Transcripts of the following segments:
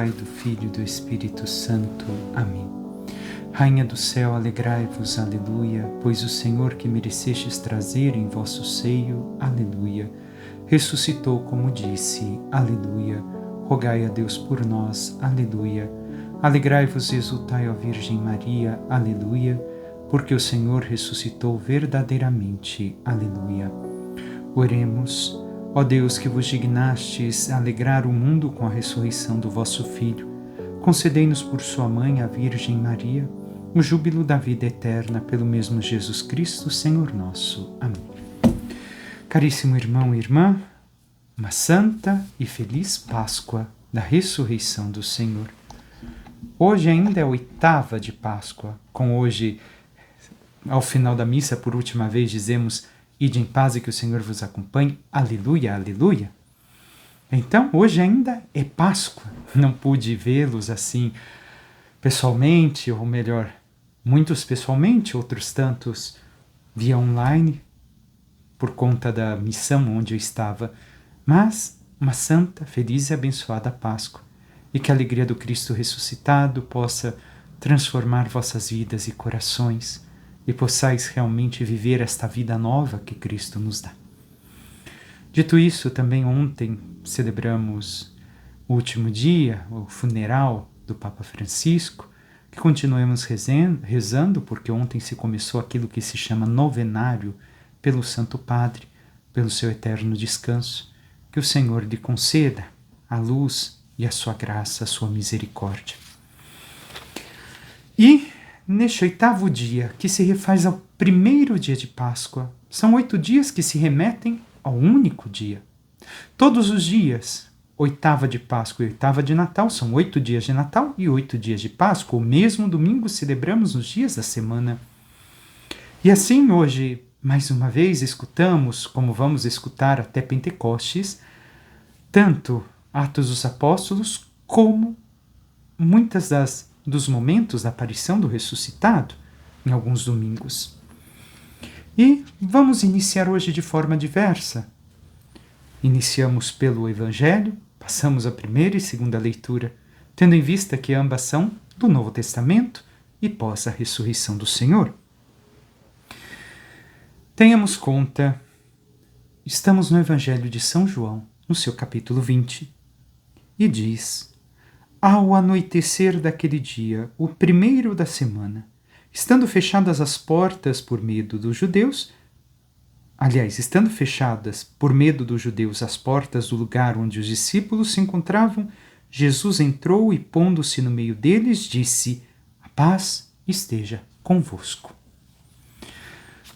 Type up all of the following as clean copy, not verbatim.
Pai, do Filho e do Espírito Santo. Amém. Rainha do céu, alegrai-vos, aleluia, pois o Senhor que merecestes trazer em vosso seio, aleluia, ressuscitou como disse, aleluia. Rogai a Deus por nós, aleluia. Alegrai-vos e exultai, ó Virgem Maria, aleluia, porque o Senhor ressuscitou verdadeiramente, aleluia. Oremos. Ó Deus, que vos dignastes alegrar o mundo com a ressurreição do vosso Filho, concedei-nos por sua mãe, a Virgem Maria, o júbilo da vida eterna pelo mesmo Jesus Cristo, Senhor nosso. Amém. Caríssimo irmão e irmã, uma santa e feliz Páscoa da ressurreição do Senhor. Hoje ainda é a 8ª de Páscoa. Com hoje, ao final da missa, por última vez, dizemos: ide em paz e que o Senhor vos acompanhe. Aleluia, aleluia. Então, hoje ainda é Páscoa. Não pude vê-los assim pessoalmente, ou melhor, muitos pessoalmente, outros tantos via online, por conta da missão onde eu estava. Mas uma santa, feliz e abençoada Páscoa. E que a alegria do Cristo ressuscitado possa transformar vossas vidas e corações, e possais realmente viver esta vida nova que Cristo nos dá. Dito isso, também ontem celebramos o último dia, o funeral do Papa Francisco, que continuamos rezando, porque ontem se começou aquilo que se chama novenário pelo Santo Padre, pelo seu eterno descanso. Que o Senhor lhe conceda a luz e a sua graça, a sua misericórdia. E neste 8º dia, que se refaz ao primeiro dia de Páscoa, são 8 dias que se remetem ao único dia. Todos os dias, 8ª de Páscoa e 8ª de Natal, são 8 dias de Natal e 8 dias de Páscoa. O mesmo domingo celebramos os dias da semana. E assim hoje, mais uma vez, escutamos, como vamos escutar até Pentecostes, tanto Atos dos Apóstolos como muitas dos momentos da aparição do ressuscitado em alguns domingos. E vamos iniciar hoje de forma diversa. Iniciamos pelo Evangelho, passamos a primeira e segunda leitura, tendo em vista que ambas são do Novo Testamento e pós a ressurreição do Senhor. Tenhamos conta, estamos no Evangelho de São João, no seu capítulo 20, e diz: ao anoitecer daquele dia, o primeiro da semana, estando fechadas as portas por medo dos judeus, estando fechadas por medo dos judeus as portas do lugar onde os discípulos se encontravam, Jesus entrou e, pondo-se no meio deles, disse: a paz esteja convosco.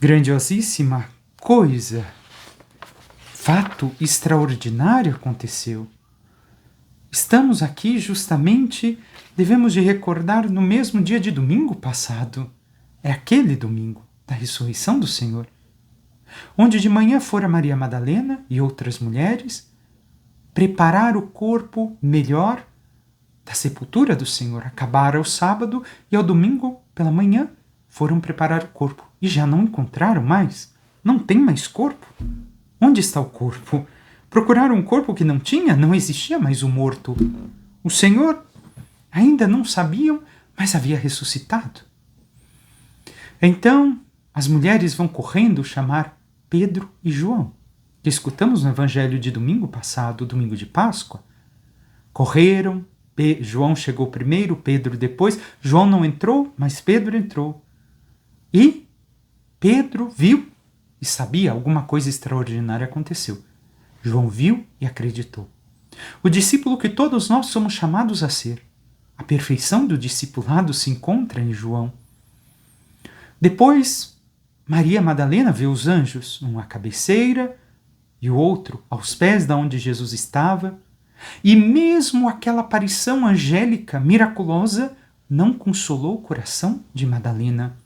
Grandiosíssima coisa, fato extraordinário aconteceu. Estamos aqui justamente, devemos de recordar no mesmo dia de domingo passado. É aquele domingo da ressurreição do Senhor, onde de manhã fora Maria Madalena e outras mulheres preparar o corpo melhor da sepultura do Senhor. Acabaram o sábado e ao domingo pela manhã foram preparar o corpo e já não encontraram mais. Não tem mais corpo. Onde está o corpo? Procuraram um corpo que não tinha, não existia mais o morto. O Senhor ainda não sabiam, mas havia ressuscitado. Então, as mulheres vão correndo chamar Pedro e João, que escutamos no Evangelho de domingo passado, domingo de Páscoa. Correram, João chegou primeiro, Pedro depois. João não entrou, mas Pedro entrou. E Pedro viu e sabia, alguma coisa extraordinária aconteceu. João viu e acreditou. O discípulo que todos nós somos chamados a ser. A perfeição do discipulado se encontra em João. Depois, Maria Madalena vê os anjos, um à cabeceira e o outro aos pés da onde Jesus estava. E mesmo aquela aparição angélica, miraculosa, não consolou o coração de Madalena.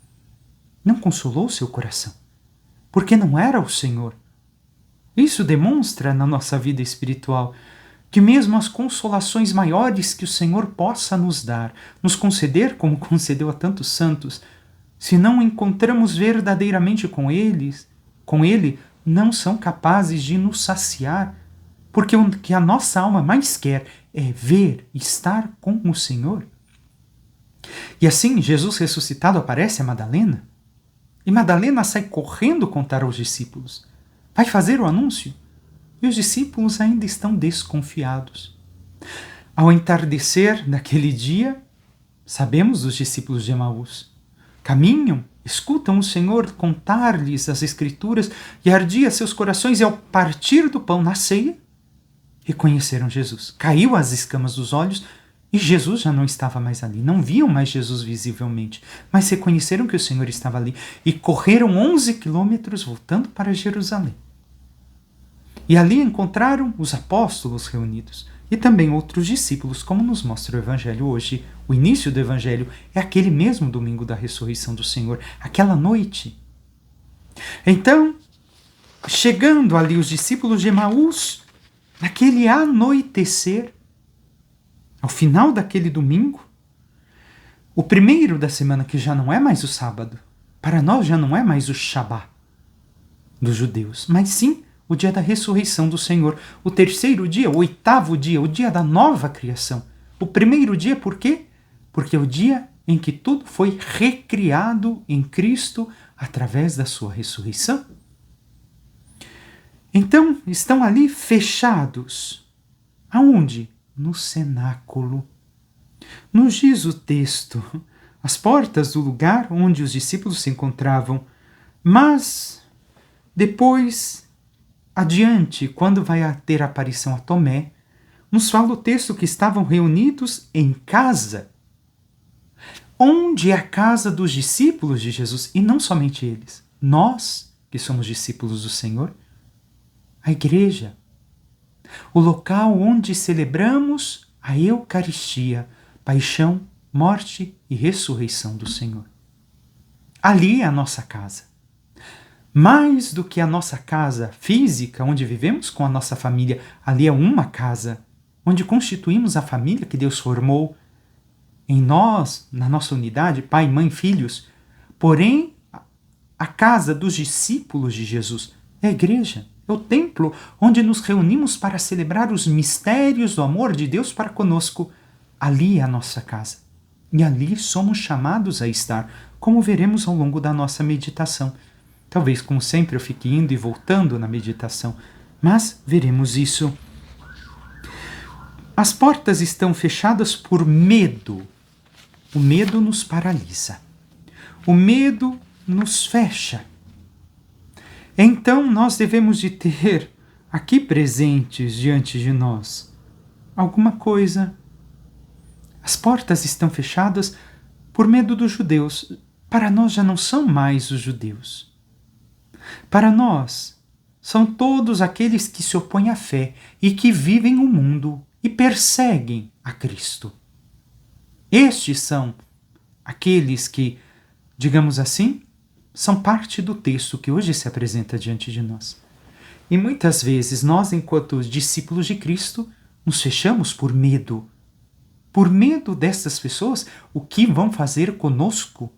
Não consolou seu coração, porque não era o Senhor. Isso demonstra na nossa vida espiritual que mesmo as consolações maiores que o Senhor possa nos dar, nos conceder como concedeu a tantos santos, se não encontramos verdadeiramente com Ele, não são capazes de nos saciar, Porque o que a nossa alma mais quer é ver, estar com o Senhor. E assim, Jesus ressuscitado aparece a Madalena. E Madalena sai correndo contar aos discípulos. Vai fazer o anúncio. E os discípulos ainda estão desconfiados. Ao entardecer daquele dia, sabemos dos discípulos de Emaús. Caminham, escutam o Senhor contar-lhes as Escrituras e ardia seus corações, e ao partir do pão na ceia, reconheceram Jesus. Caiu as escamas dos olhos e Jesus já não estava mais ali. Não viam mais Jesus visivelmente, mas reconheceram que o Senhor estava ali e correram 11 quilômetros voltando para Jerusalém. E ali encontraram os apóstolos reunidos e também outros discípulos, como nos mostra o Evangelho hoje. O início do Evangelho é aquele mesmo domingo da ressurreição do Senhor, aquela noite. Então, chegando ali os discípulos de Emaús, naquele anoitecer, ao final daquele domingo, o primeiro da semana, que já não é mais o sábado, para nós já não é mais o Shabá dos judeus, mas sim o dia da ressurreição do Senhor, o terceiro dia, o oitavo dia, o dia da nova criação. O primeiro dia, por quê? Porque é o dia em que tudo foi recriado em Cristo através da sua ressurreição. Então, estão ali fechados. Aonde? No cenáculo. Nos diz o texto, as portas do lugar onde os discípulos se encontravam. Mas, depois, adiante, quando vai ter a aparição a Tomé, nos fala o texto que estavam reunidos em casa. Onde é a casa dos discípulos de Jesus? E não somente eles. Nós, que somos discípulos do Senhor, a igreja, o local onde celebramos a Eucaristia, paixão, morte e ressurreição do Senhor. Ali é a nossa casa. Mais do que a nossa casa física, onde vivemos com a nossa família, ali é uma casa, onde constituímos a família que Deus formou em nós, na nossa unidade, pai, mãe, filhos. Porém, a casa dos discípulos de Jesus é a igreja. É o templo onde nos reunimos para celebrar os mistérios do amor de Deus para conosco. Ali é a nossa casa. E ali somos chamados a estar, como veremos ao longo da nossa meditação. Talvez, como sempre, eu fique indo e voltando na meditação, mas veremos isso. As portas estão fechadas por medo. O medo nos paralisa. O medo nos fecha. Então nós devemos de ter aqui presentes diante de nós alguma coisa. As portas estão fechadas por medo dos judeus. Para nós já não são mais os judeus. Para nós são todos aqueles que se opõem à fé e que vivem o mundo e perseguem a Cristo. Estes são aqueles que, digamos assim, são parte do texto que hoje se apresenta diante de nós. E muitas vezes nós, enquanto discípulos de Cristo, nos fechamos por medo. Por medo dessas pessoas, o que vão fazer conosco?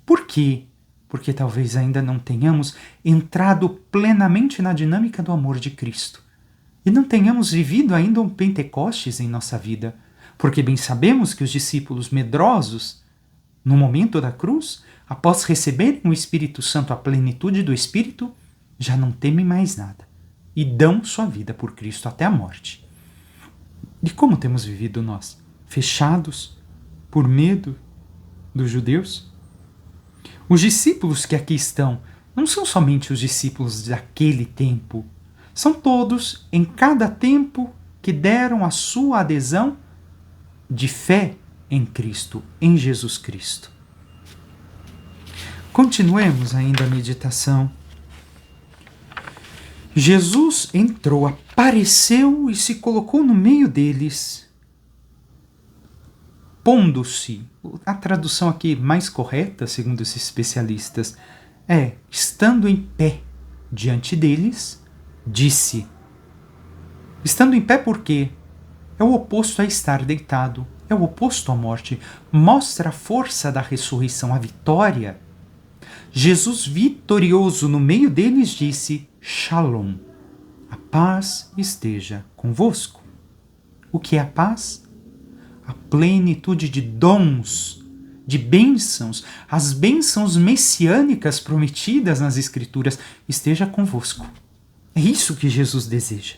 Por quê? Porque talvez ainda não tenhamos entrado plenamente na dinâmica do amor de Cristo. E não tenhamos vivido ainda um Pentecostes em nossa vida. Porque bem sabemos que os discípulos medrosos, no momento da cruz, após receberem o Espírito Santo, a plenitude do Espírito, já não temem mais nada e dão sua vida por Cristo até a morte. E como temos vivido nós? Fechados por medo dos judeus? Os discípulos que aqui estão não são somente os discípulos daquele tempo, são todos em cada tempo que deram a sua adesão de fé em Cristo, em Jesus Cristo. Continuemos ainda a meditação. Jesus entrou, apareceu e se colocou no meio deles, pondo-se. A tradução aqui mais correta, segundo os especialistas, é estando em pé diante deles, disse. Estando em pé por quê? É o oposto a estar deitado, é o oposto à morte. Mostra a força da ressurreição, a vitória. Jesus, vitorioso no meio deles, disse Shalom. A paz esteja convosco. O que é a paz? A plenitude de dons, de bênçãos, as bênçãos messiânicas prometidas nas Escrituras, esteja convosco. É isso que Jesus deseja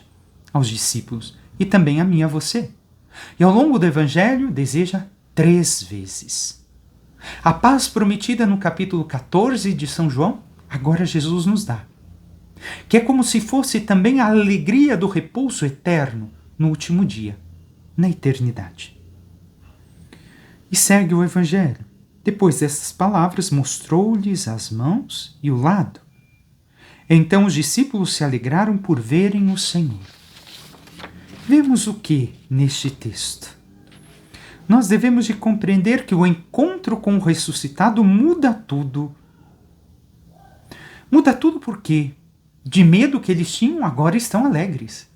aos discípulos e também a mim e a você. E ao longo do Evangelho deseja 3 vezes. A paz prometida no capítulo 14 de São João, agora Jesus nos dá. Que é como se fosse também a alegria do repouso eterno no último dia, na eternidade. E segue o Evangelho. Depois dessas palavras, mostrou-lhes as mãos e o lado. Então os discípulos se alegraram por verem o Senhor. Vemos o que neste texto? Nós devemos de compreender que o encontro com o ressuscitado muda tudo. Muda tudo porque, de medo que eles tinham, agora estão alegres.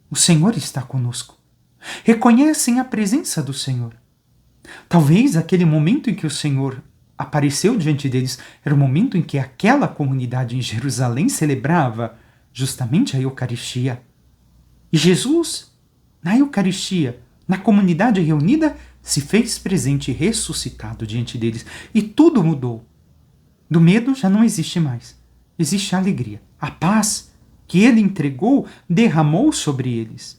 O Senhor está conosco. Reconhecem a presença do Senhor. Talvez aquele momento em que o Senhor apareceu diante deles era o momento em que aquela comunidade em Jerusalém celebrava justamente a Eucaristia. E Jesus, na Eucaristia, na comunidade reunida, se fez presente e ressuscitado diante deles. E tudo mudou. Do medo já não existe mais. Existe a alegria. A paz que ele entregou derramou sobre eles.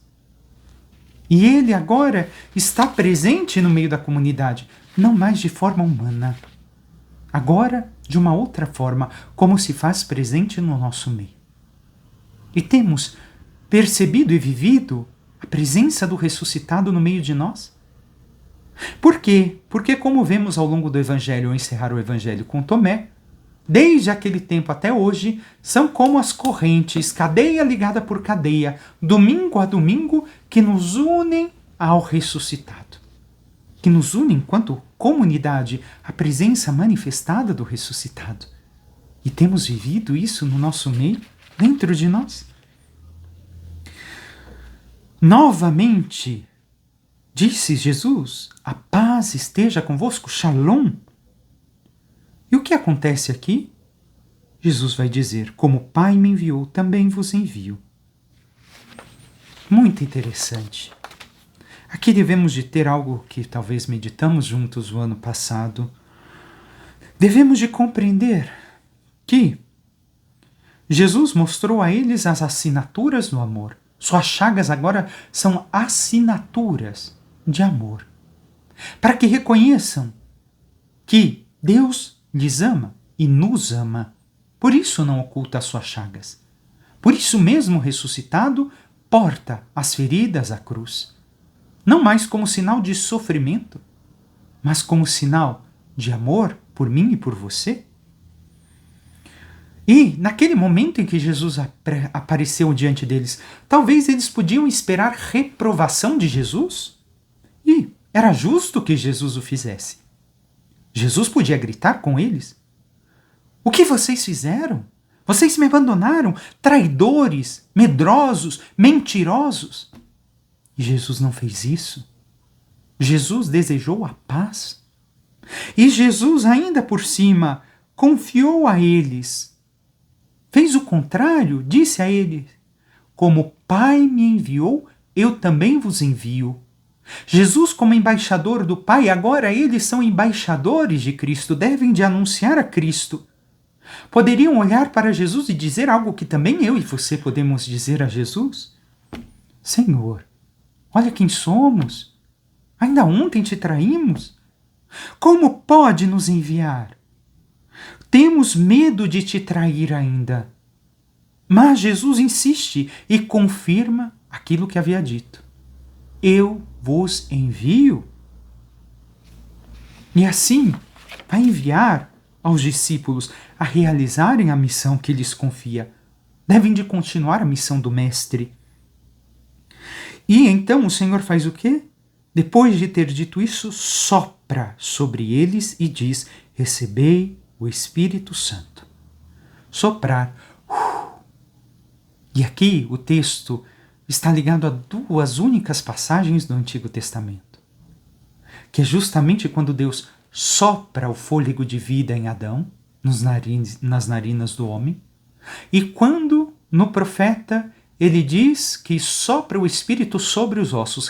E ele agora está presente no meio da comunidade, não mais de forma humana. Agora, de uma outra forma, como se faz presente no nosso meio. E temos percebido e vivido a presença do ressuscitado no meio de nós? Por quê? Porque, como vemos ao longo do Evangelho, ao encerrar o Evangelho com Tomé, desde aquele tempo até hoje, são como as correntes, cadeia ligada por cadeia, domingo a domingo, que nos unem ao ressuscitado. Que nos unem enquanto comunidade à presença manifestada do ressuscitado. E temos vivido isso no nosso meio, dentro de nós. Novamente, disse Jesus, a paz esteja convosco, Shalom. E o que acontece aqui? Jesus vai dizer, como o Pai me enviou, também vos envio. Muito interessante. Aqui devemos de ter algo que talvez meditamos juntos o ano passado. Devemos de compreender que Jesus mostrou a eles as assinaturas do amor. Suas chagas agora são assinaturas de amor. Para que reconheçam que Deus lhes ama e nos ama. Por isso não oculta as suas chagas. Por isso mesmo ressuscitado porta as feridas à cruz. Não mais como sinal de sofrimento, mas como sinal de amor por mim e por você. E, naquele momento em que Jesus apareceu diante deles, talvez eles podiam esperar reprovação de Jesus? E era justo que Jesus o fizesse. Jesus podia gritar com eles. O que vocês fizeram? Vocês me abandonaram, traidores, medrosos, mentirosos. E Jesus não fez isso. Jesus desejou a paz. E Jesus, ainda por cima, confiou a eles. Fez o contrário, disse a eles, como o Pai me enviou, eu também vos envio. Jesus, como embaixador do Pai, agora eles são embaixadores de Cristo, devem de anunciar a Cristo. Poderiam olhar para Jesus e dizer algo que também eu e você podemos dizer a Jesus? Senhor, olha quem somos. Ainda ontem te traímos. Como pode nos enviar? Temos medo de te trair ainda. Mas Jesus insiste e confirma aquilo que havia dito. Eu vos envio. E assim vai enviar aos discípulos a realizarem a missão que lhes confia. Devem de continuar a missão do Mestre. E então o Senhor faz o quê? Depois de ter dito isso, sopra sobre eles e diz, recebei o Espírito Santo. Soprar. E aqui o texto está ligado a 2 únicas passagens do Antigo Testamento. Que é justamente quando Deus sopra o fôlego de vida em Adão, nas narinas do homem, e quando no profeta ele diz que sopra o Espírito sobre os ossos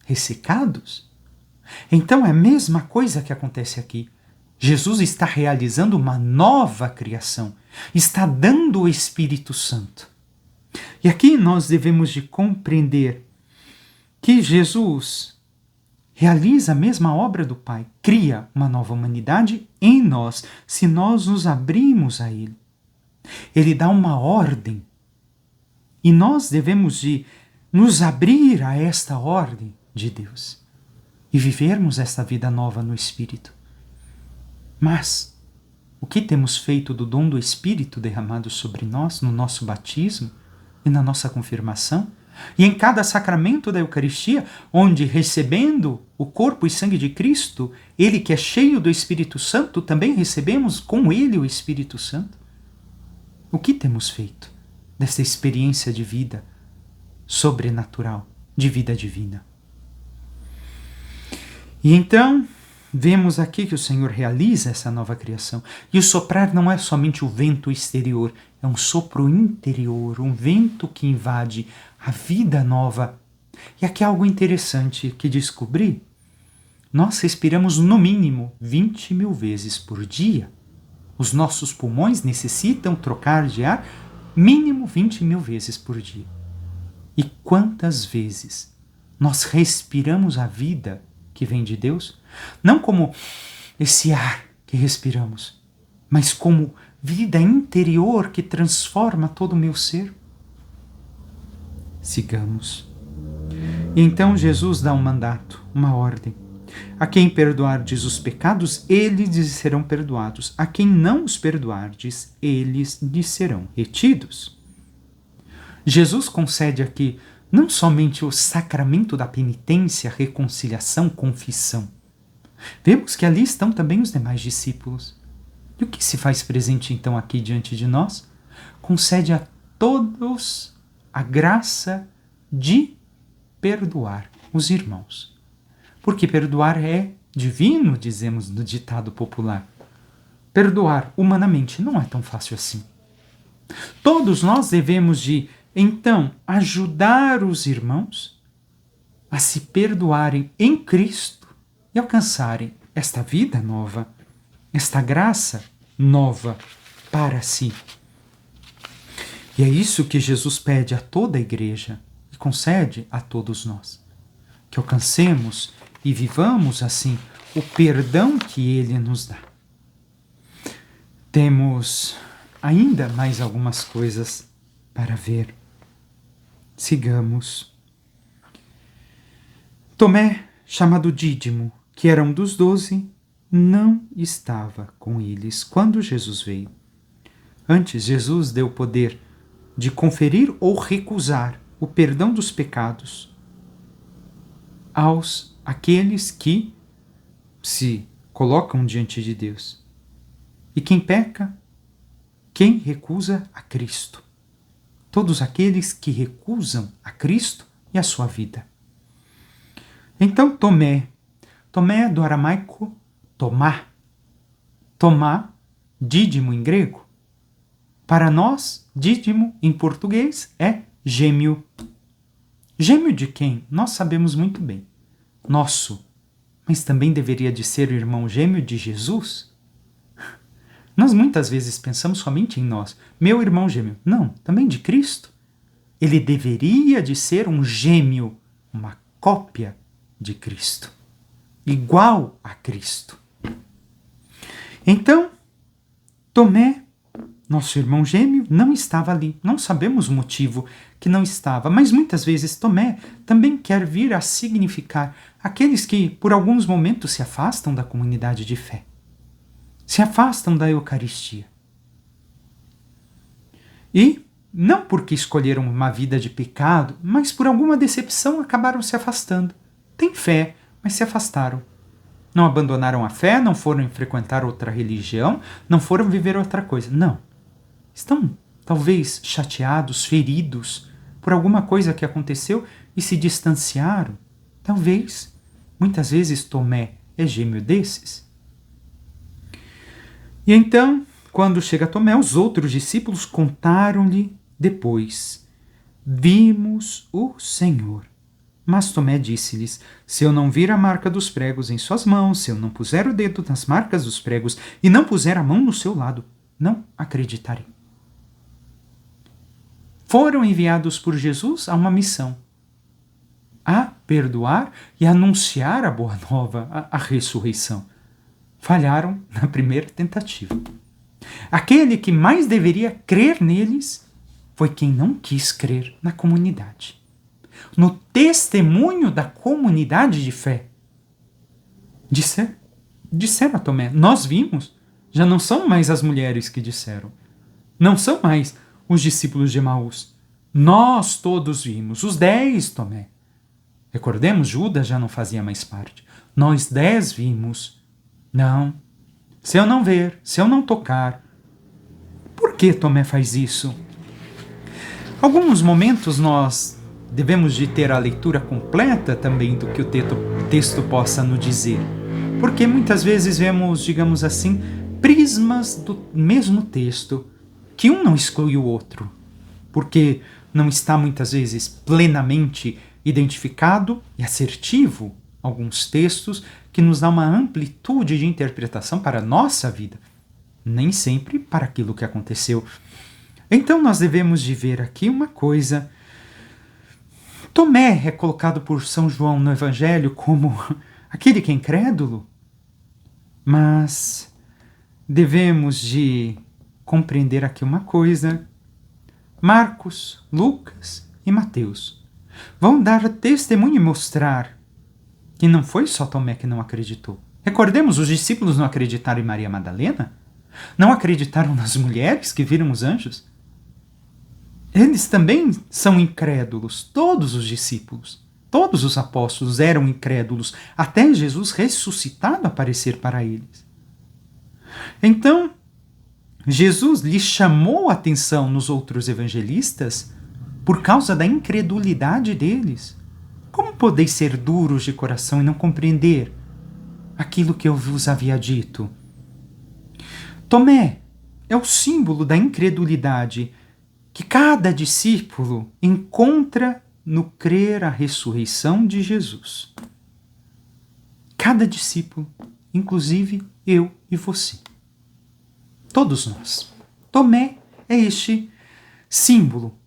ressecados. Então é a mesma coisa que acontece aqui. Jesus está realizando uma nova criação, está dando o Espírito Santo. E aqui nós devemos de compreender que Jesus realiza a mesma obra do Pai, cria uma nova humanidade em nós, se nós nos abrimos a Ele. Ele dá uma ordem e nós devemos de nos abrir a esta ordem de Deus e vivermos esta vida nova no Espírito. Mas o que temos feito do dom do Espírito derramado sobre nós no nosso batismo e na nossa confirmação? E em cada sacramento da Eucaristia, onde recebendo o corpo e sangue de Cristo, Ele que é cheio do Espírito Santo, também recebemos com Ele o Espírito Santo? O que temos feito dessa experiência de vida sobrenatural, de vida divina? E então, vemos aqui que o Senhor realiza essa nova criação. E o soprar não é somente o vento exterior, é um sopro interior, um vento que invade a vida nova. E aqui há algo interessante que descobri. Nós respiramos no mínimo 20.000 vezes por dia. Os nossos pulmões necessitam trocar de ar mínimo 20.000 vezes por dia. E quantas vezes nós respiramos a vida que vem de Deus? Não como esse ar que respiramos, mas como vida interior que transforma todo o meu ser. Sigamos. E então Jesus dá um mandato, uma ordem. A quem perdoardes os pecados, eles lhes serão perdoados. A quem não os perdoardes, eles lhes serão retidos. Jesus concede aqui não somente o sacramento da penitência, reconciliação, confissão. Vemos que ali estão também os demais discípulos. E o que se faz presente então aqui diante de nós? Concede a todos a graça de perdoar os irmãos. Porque perdoar é divino, dizemos no ditado popular. Perdoar humanamente não é tão fácil assim. Todos nós devemos de, então, ajudar os irmãos a se perdoarem em Cristo e alcançarem esta vida nova, esta graça nova para si. E é isso que Jesus pede a toda a igreja e concede a todos nós. Que alcancemos e vivamos assim o perdão que Ele nos dá. Temos ainda mais algumas coisas para ver. Sigamos. Tomé, chamado Dídimo, que era um dos 12, não estava com eles quando Jesus veio. Antes, Jesus deu poder de conferir ou recusar o perdão dos pecados àqueles que se colocam diante de Deus. E quem peca? Quem recusa a Cristo. Todos aqueles que recusam a Cristo e a sua vida. Então Tomé do aramaico Tomá, dídimo em grego. Para nós, dídimo em português é gêmeo. Gêmeo de quem? Nós sabemos muito bem. Nosso. Mas também deveria de ser o irmão gêmeo de Jesus? Nós muitas vezes pensamos somente em nós. Meu irmão gêmeo. Não, também de Cristo. Ele deveria de ser um gêmeo, uma cópia de Cristo. Igual a Cristo. Então, Tomé, nosso irmão gêmeo, não estava ali. Não sabemos o motivo que não estava, mas muitas vezes Tomé também quer vir a significar aqueles que por alguns momentos se afastam da comunidade de fé, se afastam da Eucaristia. E não porque escolheram uma vida de pecado, mas por alguma decepção acabaram se afastando. Têm fé, mas se afastaram. Não abandonaram a fé, não foram frequentar outra religião, não foram viver outra coisa. Não. Estão talvez chateados, feridos por alguma coisa que aconteceu e se distanciaram. Talvez. Muitas vezes Tomé é gêmeo desses. E então, quando chega Tomé, os outros discípulos contaram-lhe depois: vimos o Senhor. Mas Tomé disse-lhes: se eu não vir a marca dos pregos em suas mãos, se eu não puser o dedo nas marcas dos pregos e não puser a mão no seu lado, não acreditarei. Foram enviados por Jesus a uma missão: a perdoar e anunciar a boa nova, a ressurreição. Falharam na primeira tentativa. Aquele que mais deveria crer neles foi quem não quis crer na comunidade, no testemunho da comunidade de fé. Disseram a Tomé: nós vimos. Já não são mais as mulheres que disseram. Não são mais os discípulos de Emaús. Nós todos vimos. Os 10, Tomé. Recordemos, Judas já não fazia mais parte. Nós 10 vimos. Não. Se eu não ver, se eu não tocar. Por que Tomé faz isso? Alguns momentos nós devemos de ter a leitura completa também do que o texto possa nos dizer. Porque muitas vezes vemos, digamos assim, prismas do mesmo texto, que um não exclui o outro, porque não está muitas vezes plenamente identificado e assertivo alguns textos que nos dá uma amplitude de interpretação para a nossa vida, nem sempre para aquilo que aconteceu. Então nós devemos de ver aqui uma coisa. Tomé é colocado por São João no Evangelho como aquele que é incrédulo, mas devemos de compreender aqui uma coisa. Marcos, Lucas e Mateus vão dar testemunho e mostrar que não foi só Tomé que não acreditou. Recordemos, os discípulos não acreditaram em Maria Madalena? Não acreditaram nas mulheres que viram os anjos? Eles também são incrédulos, todos os discípulos. Todos os apóstolos eram incrédulos, até Jesus ressuscitado aparecer para eles. Então, Jesus lhe chamou a atenção nos outros evangelistas por causa da incredulidade deles. Como podeis ser duros de coração e não compreender aquilo que eu vos havia dito? Tomé é o símbolo da incredulidade que cada discípulo encontra no crer a ressurreição de Jesus. Cada discípulo, inclusive eu e você. Todos nós. Tomé é este símbolo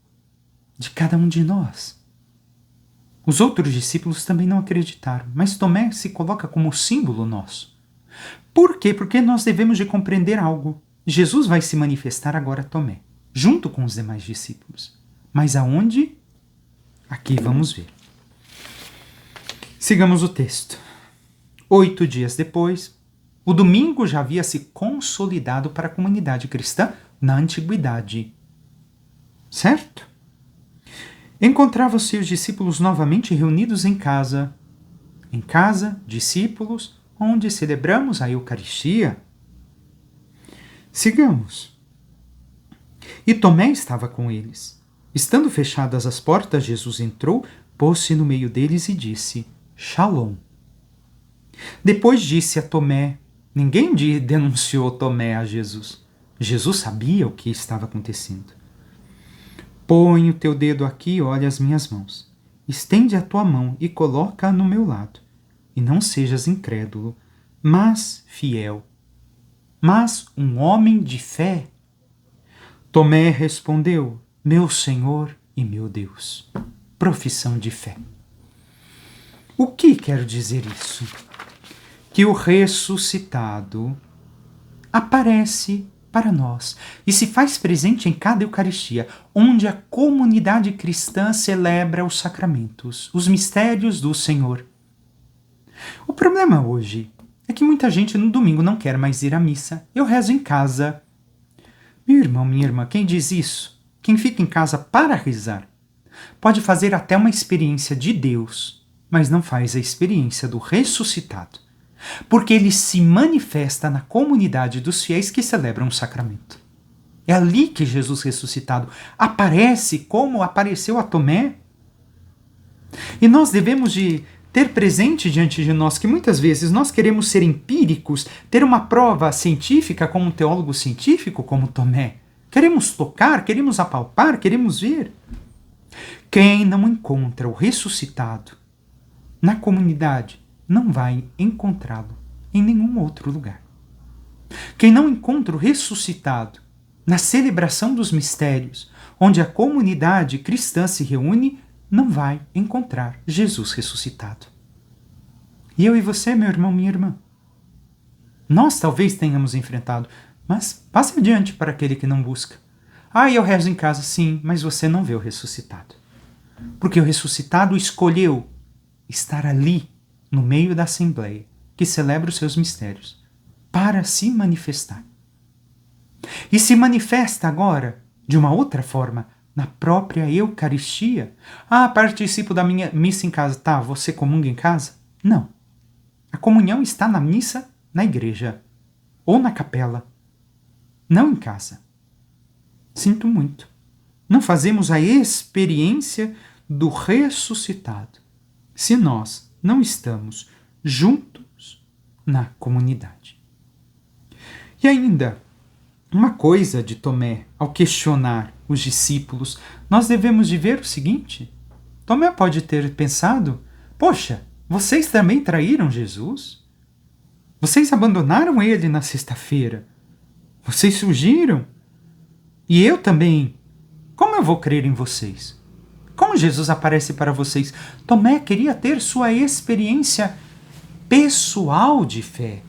de cada um de nós. Os outros discípulos também não acreditaram, mas Tomé se coloca como símbolo nosso. Por quê? Porque nós devemos de compreender algo. Jesus vai se manifestar agora a Tomé, junto com os demais discípulos. Mas aonde? Aqui vamos ver. Sigamos o texto. 8 dias depois, o domingo já havia se consolidado para a comunidade cristã na antiguidade. Certo? Encontravam-se os discípulos novamente reunidos em casa. Em casa, discípulos, onde celebramos a Eucaristia. Sigamos. E Tomé estava com eles. Estando fechadas as portas, Jesus entrou, pôs-se no meio deles e disse: Shalom. Depois disse a Tomé. Ninguém denunciou Tomé a Jesus. Jesus sabia o que estava acontecendo. Põe o teu dedo aqui e olha as minhas mãos. Estende a tua mão e coloca-a no meu lado. E não sejas incrédulo, mas fiel. Mas um homem de fé. Tomé respondeu: meu Senhor e meu Deus. Profissão de fé. O que quer dizer isso? Que o ressuscitado aparece para nós e se faz presente em cada Eucaristia, onde a comunidade cristã celebra os sacramentos, os mistérios do Senhor. O problema hoje é que muita gente no domingo não quer mais ir à missa. Eu rezo em casa. Meu irmão, minha irmã, quem diz isso? Quem fica em casa para rezar pode fazer até uma experiência de Deus, mas não faz a experiência do ressuscitado, porque ele se manifesta na comunidade dos fiéis que celebram o sacramento. É ali que Jesus ressuscitado aparece como apareceu a Tomé. E nós devemos de ter presente diante de nós que muitas vezes nós queremos ser empíricos, ter uma prova científica como um teólogo científico como Tomé. Queremos tocar, queremos apalpar, queremos ver. Quem não encontra o ressuscitado na comunidade não vai encontrá-lo em nenhum outro lugar. Quem não encontra o ressuscitado na celebração dos mistérios, onde a comunidade cristã se reúne, não vai encontrar Jesus ressuscitado. E eu e você, meu irmão, minha irmã, nós talvez tenhamos enfrentado, mas passe adiante para aquele que não busca. Eu rezo em casa, sim, mas você não vê o ressuscitado. Porque o ressuscitado escolheu estar ali, no meio da assembleia, que celebra os seus mistérios, para se manifestar. E se manifesta agora, de uma outra forma, na própria Eucaristia. Participo da minha missa em casa. Tá, você comunga em casa? Não. A comunhão está na missa, na igreja, ou na capela, não em casa. Sinto muito. Não fazemos a experiência do ressuscitado se nós não estamos juntos na comunidade. E ainda, uma coisa de Tomé, ao questionar os discípulos, nós devemos de ver o seguinte: Tomé pode ter pensado, poxa, vocês também traíram Jesus? Vocês abandonaram ele na sexta-feira? Vocês fugiram? E eu também. Como eu vou crer em vocês? Como Jesus aparece para vocês? Tomé queria ter sua experiência pessoal de fé.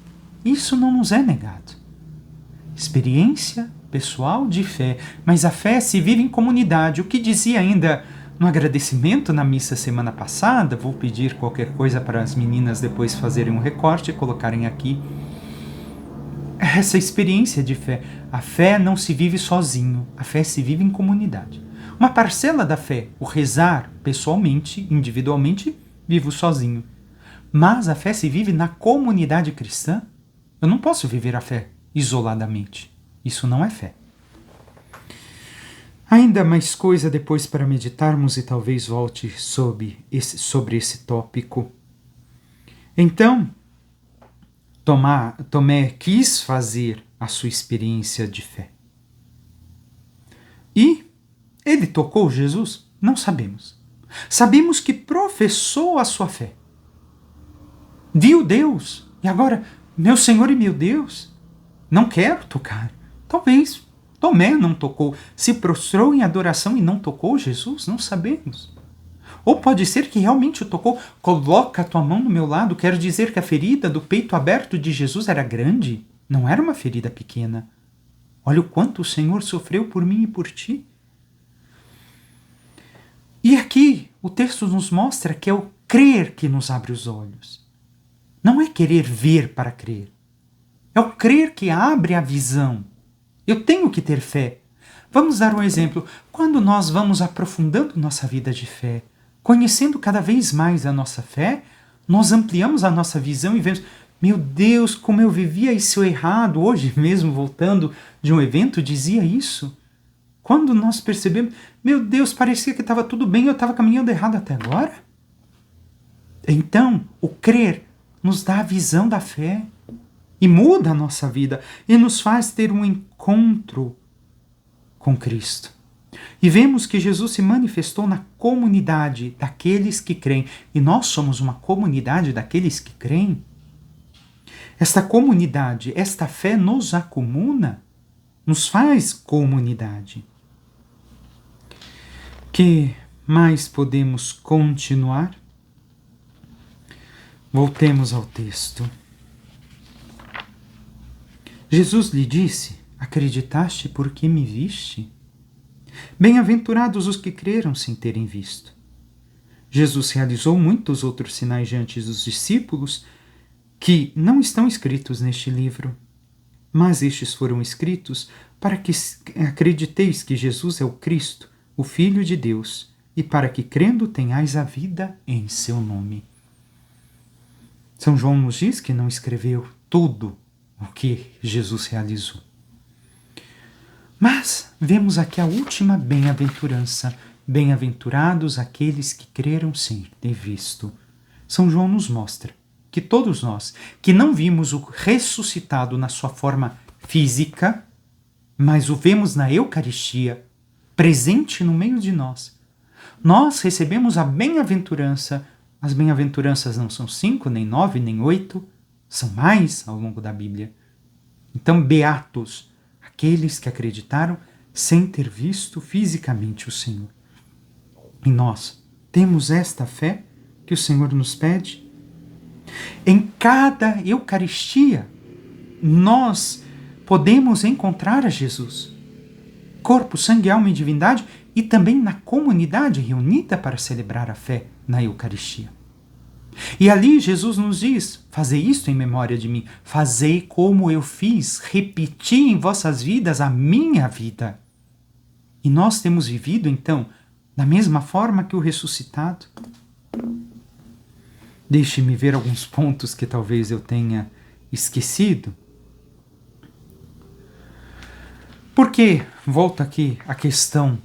Isso não nos é negado. Experiência pessoal de fé. Mas a fé se vive em comunidade. O que dizia ainda no agradecimento na missa semana passada, vou pedir qualquer coisa para as meninas depois fazerem um recorte e colocarem aqui. Essa experiência de fé. A fé não se vive sozinho, a fé se vive em comunidade. Uma parcela da fé, o rezar pessoalmente, individualmente, vivo sozinho. Mas a fé se vive na comunidade cristã. Eu não posso viver a fé isoladamente. Isso não é fé. Ainda mais coisa depois para meditarmos e talvez volte sobre esse tópico. Então, Tomé quis fazer a sua experiência de fé. E ele tocou Jesus? Não sabemos. Sabemos que professou a sua fé. Viu Deus. E agora, meu Senhor e meu Deus, não quero tocar. Talvez Tomé não tocou, se prostrou em adoração e não tocou Jesus, não sabemos. Ou pode ser que realmente o tocou. Coloca a tua mão no meu lado, quero dizer que a ferida do peito aberto de Jesus era grande, não era uma ferida pequena. Olha o quanto o Senhor sofreu por mim e por ti. E aqui o texto nos mostra que é o crer que nos abre os olhos. Não é querer ver para crer. É o crer que abre a visão. Eu tenho que ter fé. Vamos dar um exemplo. Quando nós vamos aprofundando nossa vida de fé, conhecendo cada vez mais a nossa fé, nós ampliamos a nossa visão e vemos, meu Deus, como eu vivia isso errado. Hoje mesmo, voltando de um evento, dizia isso. Quando nós percebemos, meu Deus, parecia que estava tudo bem, eu estava caminhando errado até agora. Então, o crer nos dá a visão da fé e muda a nossa vida e nos faz ter um encontro com Cristo. E vemos que Jesus se manifestou na comunidade daqueles que creem. E nós somos uma comunidade daqueles que creem. Esta comunidade, esta fé nos acomuna, nos faz comunidade. Que mais podemos continuar? Voltemos ao texto. Jesus lhe disse: acreditaste porque me viste? Bem-aventurados os que creram sem terem visto. Jesus realizou muitos outros sinais diante dos discípulos que não estão escritos neste livro, mas estes foram escritos para que acrediteis que Jesus é o Cristo, o Filho de Deus, e para que, crendo, tenhais a vida em seu nome. São João nos diz que não escreveu tudo o que Jesus realizou. Mas vemos aqui a última bem-aventurança. Bem-aventurados aqueles que creram sem ter visto. São João nos mostra que todos nós que não vimos o ressuscitado na sua forma física, mas o vemos na Eucaristia, presente no meio de nós. Nós recebemos a bem-aventurança. As bem-aventuranças não são 5, nem 9, nem 8, são mais ao longo da Bíblia. Então, beatos, aqueles que acreditaram sem ter visto fisicamente o Senhor. E nós temos esta fé que o Senhor nos pede? Em cada Eucaristia, nós podemos encontrar a Jesus. Corpo, sangue, alma e divindade, e também na comunidade reunida para celebrar a fé na Eucaristia. E ali Jesus nos diz: fazei isto em memória de mim, fazei como eu fiz, repeti em vossas vidas a minha vida. E nós temos vivido, então, da mesma forma que o ressuscitado. Deixe-me ver alguns pontos que talvez eu tenha esquecido. Porque, volto aqui à questão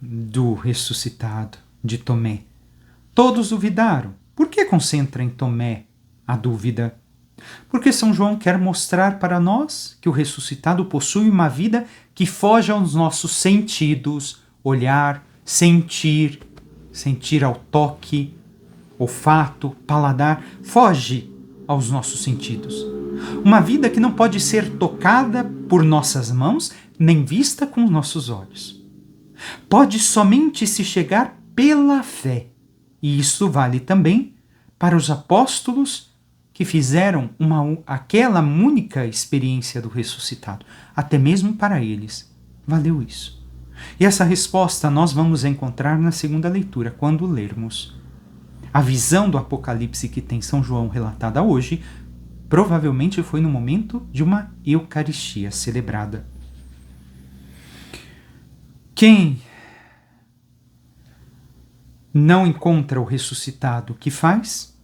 do ressuscitado, de Tomé. Todos duvidaram. Por que concentra em Tomé a dúvida? Porque São João quer mostrar para nós que o ressuscitado possui uma vida que foge aos nossos sentidos, olhar, sentir ao toque, olfato, paladar, foge aos nossos sentidos. Uma vida que não pode ser tocada por nossas mãos, nem vista com nossos olhos. Pode somente se chegar pela fé. E isso vale também para os apóstolos que fizeram aquela única experiência do ressuscitado. Até mesmo para eles valeu isso. E essa resposta nós vamos encontrar na segunda leitura, quando lermos. A visão do Apocalipse que tem São João relatada hoje, provavelmente foi no momento de uma Eucaristia celebrada. Quem não encontra o ressuscitado, que faz?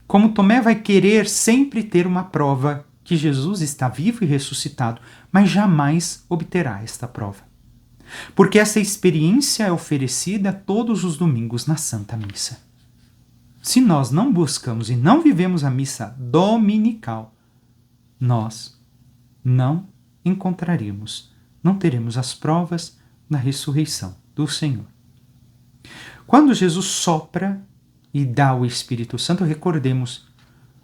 Como Tomé vai querer sempre ter uma prova que Jesus está vivo e ressuscitado, mas jamais obterá esta prova. Porque essa experiência é oferecida todos os domingos na Santa Missa. Se nós não buscamos e não vivemos a missa dominical, nós não encontraremos, não teremos as provas da ressurreição do Senhor. Quando Jesus sopra e dá o Espírito Santo, recordemos,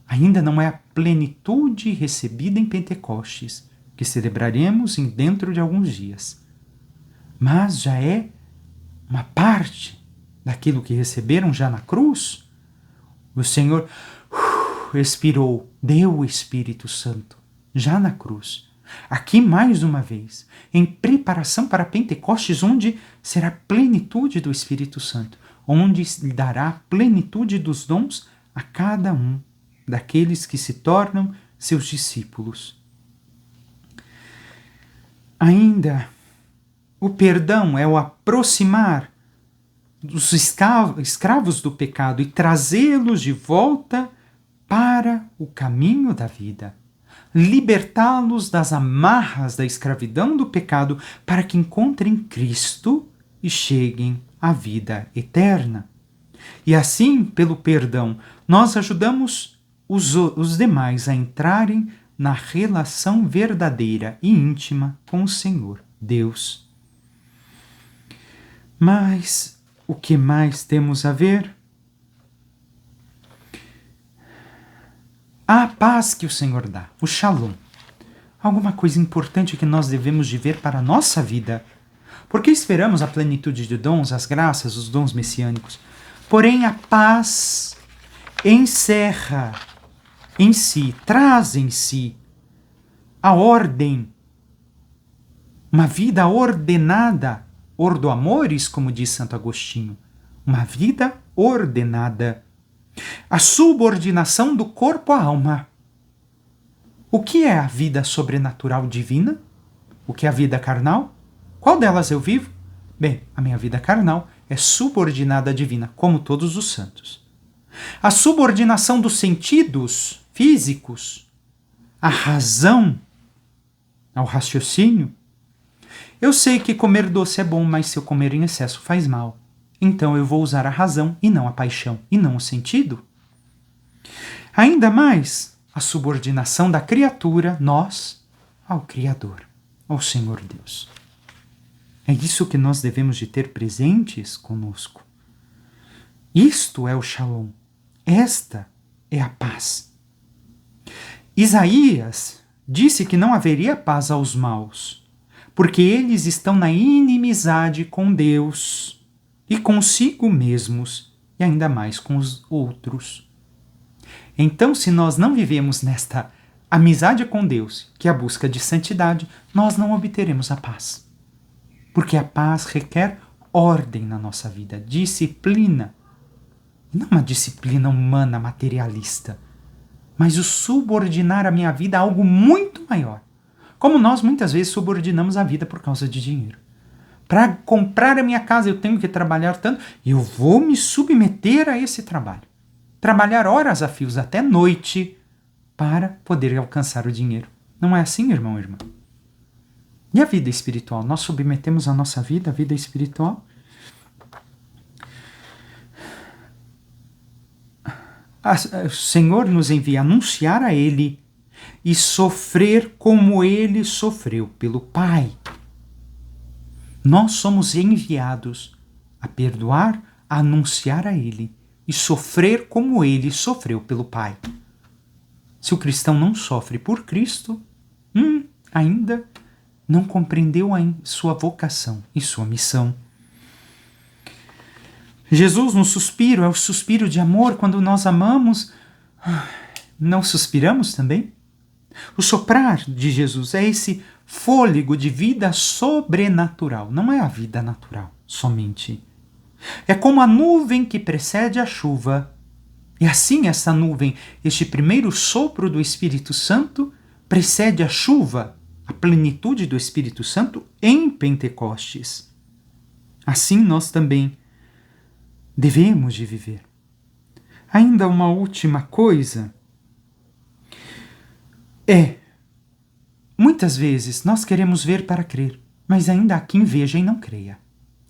ainda não é a plenitude recebida em Pentecostes, que celebraremos dentro de alguns dias, mas já é uma parte daquilo que receberam já na cruz. O Senhor expirou, deu o Espírito Santo, já na cruz. Aqui mais uma vez, em preparação para Pentecostes, onde será a plenitude do Espírito Santo, onde lhe dará a plenitude dos dons a cada um daqueles que se tornam seus discípulos. Ainda, o perdão é o aproximar dos escravos do pecado e trazê-los de volta para o caminho da vida. Libertá-los das amarras da escravidão do pecado para que encontrem Cristo e cheguem à vida eterna. E assim, pelo perdão, nós ajudamos os demais a entrarem na relação verdadeira e íntima com o Senhor, Deus. Mas o que mais temos a ver? A paz que o Senhor dá, o Shalom. Alguma coisa importante que nós devemos de ver para a nossa vida. Porque esperamos a plenitude de dons, as graças, os dons messiânicos. Porém, a paz encerra em si, traz em si a ordem, uma vida ordenada, ordo amores, como diz Santo Agostinho, uma vida ordenada. A subordinação do corpo à alma. O que é a vida sobrenatural divina? O que é a vida carnal? Qual delas eu vivo? Bem, a minha vida carnal é subordinada à divina, como todos os santos. A subordinação dos sentidos físicos à razão, ao raciocínio. Eu sei que comer doce é bom, mas se eu comer em excesso faz mal. Então eu vou usar a razão e não a paixão, e não o sentido. Ainda mais, a subordinação da criatura, nós, ao Criador. ao Senhor Deus. É isso que nós devemos de ter presentes conosco. Isto é o Shalom. Esta é a paz. Isaías disse que não haveria paz aos maus, porque eles estão na inimizade com Deus e consigo mesmos, e ainda mais com os outros. Então, se nós não vivemos nesta amizade com Deus, que é a busca de santidade, nós não obteremos a paz. Porque a paz requer ordem na nossa vida, disciplina. Não uma disciplina humana, materialista, mas o subordinar a minha vida a algo muito maior. Como nós muitas vezes subordinamos a vida por causa de dinheiro. Para comprar a minha casa eu tenho que trabalhar tanto e eu vou me submeter a esse trabalho. Trabalhar horas a fios até noite para poder alcançar o dinheiro. Não é assim, irmão e irmã? E a vida espiritual? Nós submetemos a nossa vida à vida espiritual? O Senhor nos envia anunciar a Ele e sofrer como Ele sofreu pelo Pai. Nós somos enviados a perdoar, a anunciar a Ele e sofrer como Ele sofreu pelo Pai. Se o cristão não sofre por Cristo, ainda não compreendeu a sua vocação e sua missão. Jesus no suspiro é o suspiro de amor. Quando nós amamos, não suspiramos também? O soprar de Jesus é esse fôlego de vida sobrenatural. Não é a vida natural somente. É como a nuvem que precede a chuva. E assim essa nuvem, este primeiro sopro do Espírito Santo, precede a chuva, a plenitude do Espírito Santo em Pentecostes. Assim nós também devemos de viver. Ainda uma última coisa muitas vezes nós queremos ver para crer, mas ainda há quem veja e não creia.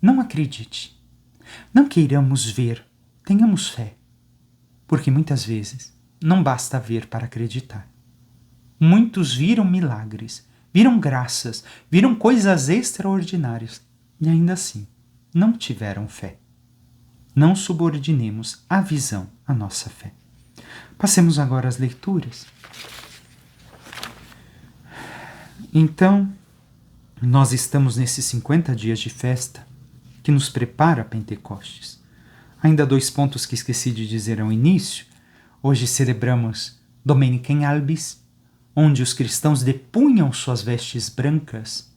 Não acredite. Não queiramos ver, tenhamos fé. Porque muitas vezes não basta ver para acreditar. Muitos viram milagres, viram graças, viram coisas extraordinárias e ainda assim não tiveram fé. Não subordinemos a visão à nossa fé. Passemos agora às leituras. Então, nós estamos nesses 50 dias de festa que nos prepara a Pentecostes. Ainda 2 pontos que esqueci de dizer ao início. Hoje celebramos Domenica in Albis, onde os cristãos depunham suas vestes brancas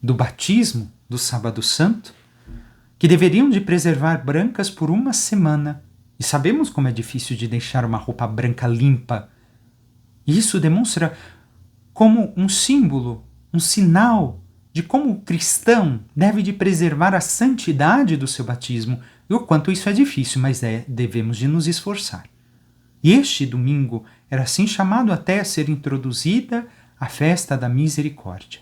do batismo do Sábado Santo, que deveriam de preservar brancas por 1 semana. E sabemos como é difícil de deixar uma roupa branca limpa. E isso demonstra como um símbolo, um sinal de como o cristão deve de preservar a santidade do seu batismo. E o quanto isso é difícil, mas devemos de nos esforçar. E este domingo era assim chamado até a ser introduzida a festa da misericórdia.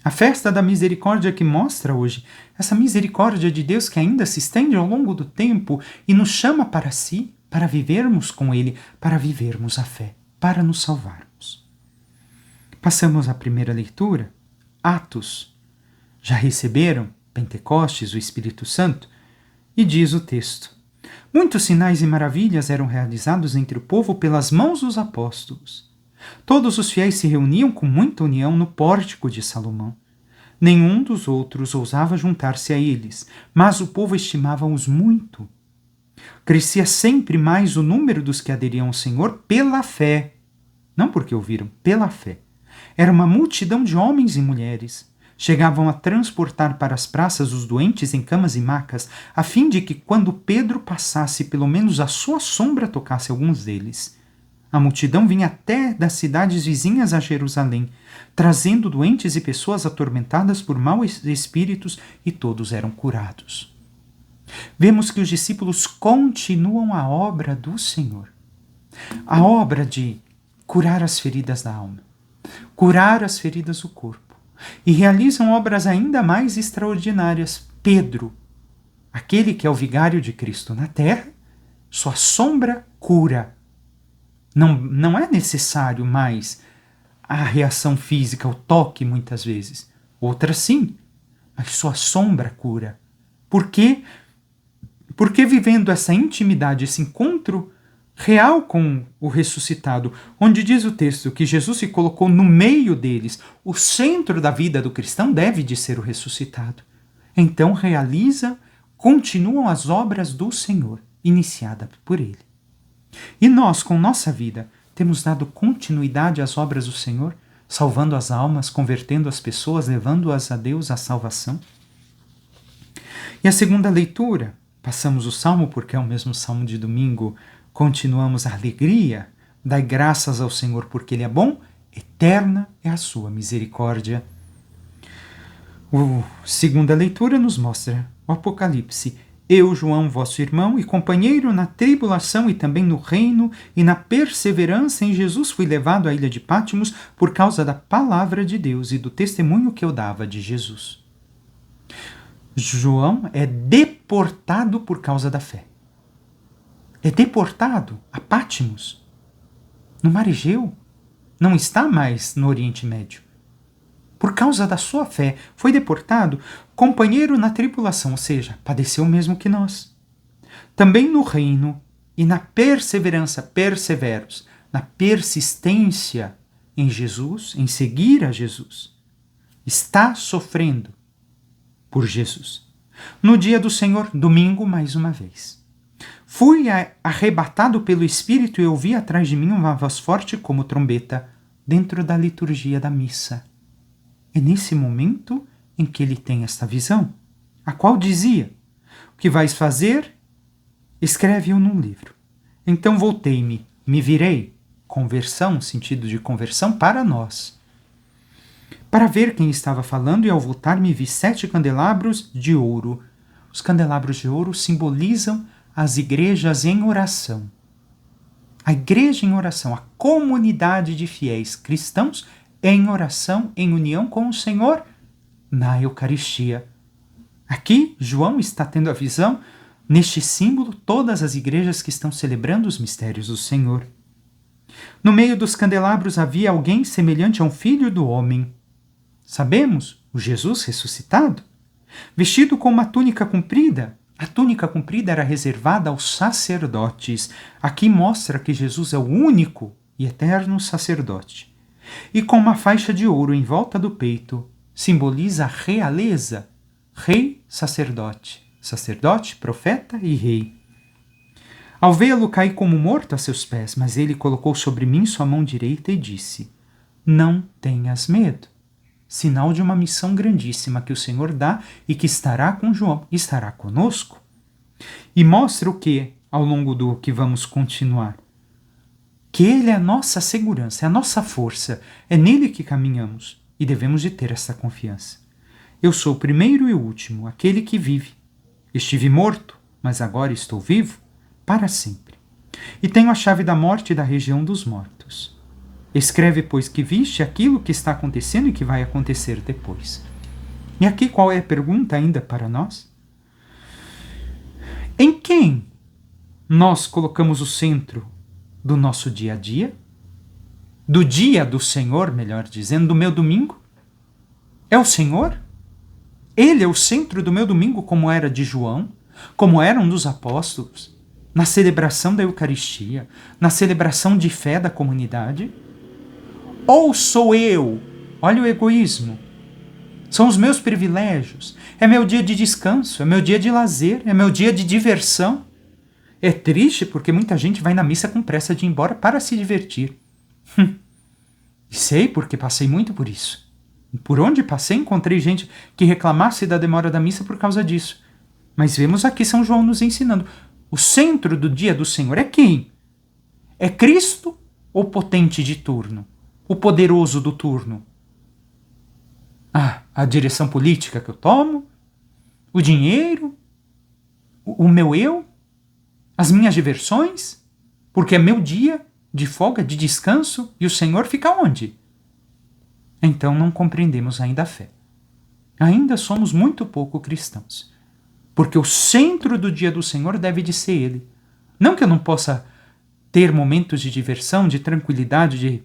A festa da misericórdia que mostra hoje essa misericórdia de Deus que ainda se estende ao longo do tempo e nos chama para si, para vivermos com Ele, para vivermos a fé, para nos salvarmos. Passamos à primeira leitura. Atos. Já receberam, Pentecostes, o Espírito Santo? E diz o texto: muitos sinais e maravilhas eram realizados entre o povo pelas mãos dos apóstolos. Todos os fiéis se reuniam com muita união no pórtico de Salomão. Nenhum dos outros ousava juntar-se a eles, mas o povo estimava-os muito. Crescia sempre mais o número dos que aderiam ao Senhor pela fé. Não porque ouviram, pela fé. Era uma multidão de homens e mulheres. Chegavam a transportar para as praças os doentes em camas e macas, a fim de que, quando Pedro passasse, pelo menos a sua sombra tocasse alguns deles. A multidão vinha até das cidades vizinhas a Jerusalém, trazendo doentes e pessoas atormentadas por maus espíritos, e todos eram curados. Vemos que os discípulos continuam a obra do Senhor. A obra de curar as feridas da alma, curar as feridas do corpo. E realizam obras ainda mais extraordinárias. Pedro, aquele que é o vigário de Cristo na terra, sua sombra cura. Não é necessário mais a reação física, o toque muitas vezes. Outras sim, mas só a sombra cura. Por quê? Porque vivendo essa intimidade, esse encontro real com o ressuscitado, onde diz o texto que Jesus se colocou no meio deles, o centro da vida do cristão deve de ser o ressuscitado. Então continuam as obras do Senhor, iniciadas por Ele. E nós, com nossa vida, temos dado continuidade às obras do Senhor, salvando as almas, convertendo as pessoas, levando-as a Deus, à salvação. E a segunda leitura, passamos o salmo porque é o mesmo salmo de domingo, continuamos a alegria, dai graças ao Senhor porque Ele é bom, eterna é a sua misericórdia. A segunda leitura nos mostra o Apocalipse. Eu, João, vosso irmão e companheiro na tribulação e também no reino e na perseverança em Jesus, fui levado à ilha de Pátimos por causa da palavra de Deus e do testemunho que eu dava de Jesus. João é deportado por causa da fé. É deportado a Pátimos, no mar Egeu. Não está mais no Oriente Médio. Por causa da sua fé, foi deportado, companheiro na tribulação, ou seja, padeceu o mesmo que nós. Também no reino e na perseverança, perseveros, na persistência em Jesus, em seguir a Jesus. Está sofrendo por Jesus. No dia do Senhor, domingo, mais uma vez. Fui arrebatado pelo Espírito e ouvi atrás de mim uma voz forte como trombeta, dentro da liturgia da missa. É nesse momento em que ele tem esta visão, a qual dizia: o que vais fazer? Escreve-o num livro. Então voltei-me, me virei, conversão, sentido de conversão para nós, para ver quem estava falando, e ao voltar-me vi 7 candelabros de ouro. Os candelabros de ouro simbolizam as igrejas em oração. A igreja em oração, a comunidade de fiéis cristãos em oração, em união com o Senhor, na Eucaristia. Aqui, João está tendo a visão, neste símbolo, todas as igrejas que estão celebrando os mistérios do Senhor. No meio dos candelabros havia alguém semelhante a um filho do homem. Sabemos, o Jesus ressuscitado, vestido com uma túnica comprida. A túnica comprida era reservada aos sacerdotes. Aqui mostra que Jesus é o único e eterno sacerdote. E com uma faixa de ouro em volta do peito, simboliza a realeza, rei, sacerdote, sacerdote, profeta e rei. Ao vê-lo, caí como morto a seus pés, mas ele colocou sobre mim sua mão direita e disse: não tenhas medo. Sinal de uma missão grandíssima que o Senhor dá e que estará com João, estará conosco. E mostra o que, ao longo do que vamos continuar? Que Ele é a nossa segurança, é a nossa força, é nele que caminhamos e devemos de ter essa confiança. Eu sou o primeiro e o último, aquele que vive. Estive morto, mas agora estou vivo para sempre. E tenho a chave da morte e da região dos mortos. Escreve, pois, que viste aquilo que está acontecendo e que vai acontecer depois. E aqui qual é a pergunta ainda para nós? Em quem nós colocamos o centro do nosso dia a dia? Do dia do Senhor, melhor dizendo, do meu domingo? É o Senhor? Ele é o centro do meu domingo, como era de João, como eram dos apóstolos, na celebração da Eucaristia, na celebração de fé da comunidade? Ou sou eu? Olha o egoísmo. São os meus privilégios. É meu dia de descanso, é meu dia de lazer, é meu dia de diversão. É triste porque muita gente vai na missa com pressa de ir embora para se divertir. Sei porque passei muito por isso. Por onde passei, encontrei gente que reclamasse da demora da missa por causa disso. Mas vemos aqui São João nos ensinando. O centro do dia do Senhor é quem? É Cristo ou potente de turno? O poderoso do turno? A direção política que eu tomo? O dinheiro? O meu eu? As minhas diversões? Porque é meu dia de folga, de descanso, e o Senhor fica onde? Então não compreendemos ainda a fé. Ainda somos muito pouco cristãos. Porque o centro do dia do Senhor deve de ser Ele. Não que eu não possa ter momentos de diversão, de tranquilidade, de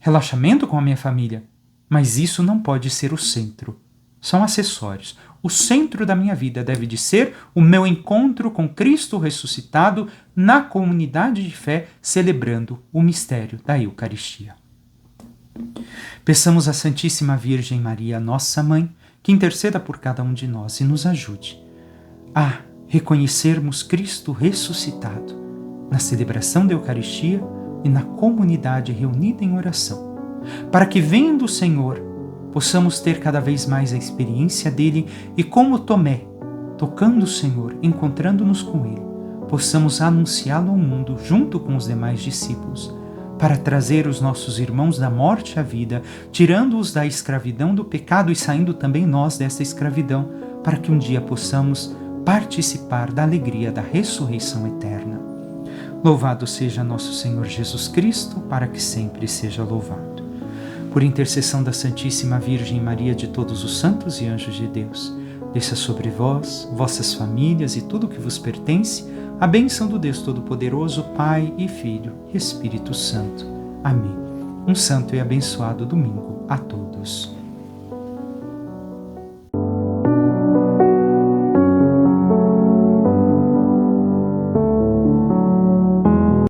relaxamento com a minha família, mas isso não pode ser o centro. São acessórios. O centro da minha vida deve de ser o meu encontro com Cristo ressuscitado na comunidade de fé, celebrando o mistério da Eucaristia. Peçamos à Santíssima Virgem Maria, nossa Mãe, que interceda por cada um de nós e nos ajude a reconhecermos Cristo ressuscitado na celebração da Eucaristia e na comunidade reunida em oração, para que, vendo o Senhor, possamos ter cada vez mais a experiência dele e, como Tomé, tocando o Senhor, encontrando-nos com ele, possamos anunciá-lo ao mundo junto com os demais discípulos, para trazer os nossos irmãos da morte à vida, tirando-os da escravidão do pecado e saindo também nós dessa escravidão, para que um dia possamos participar da alegria da ressurreição eterna. Louvado seja nosso Senhor Jesus Cristo, para que sempre seja louvado. Por intercessão da Santíssima Virgem Maria, de todos os santos e anjos de Deus, desça sobre vós, vossas famílias e tudo que vos pertence, a bênção do Deus Todo-Poderoso, Pai e Filho e Espírito Santo. Amém. Um santo e abençoado domingo a todos.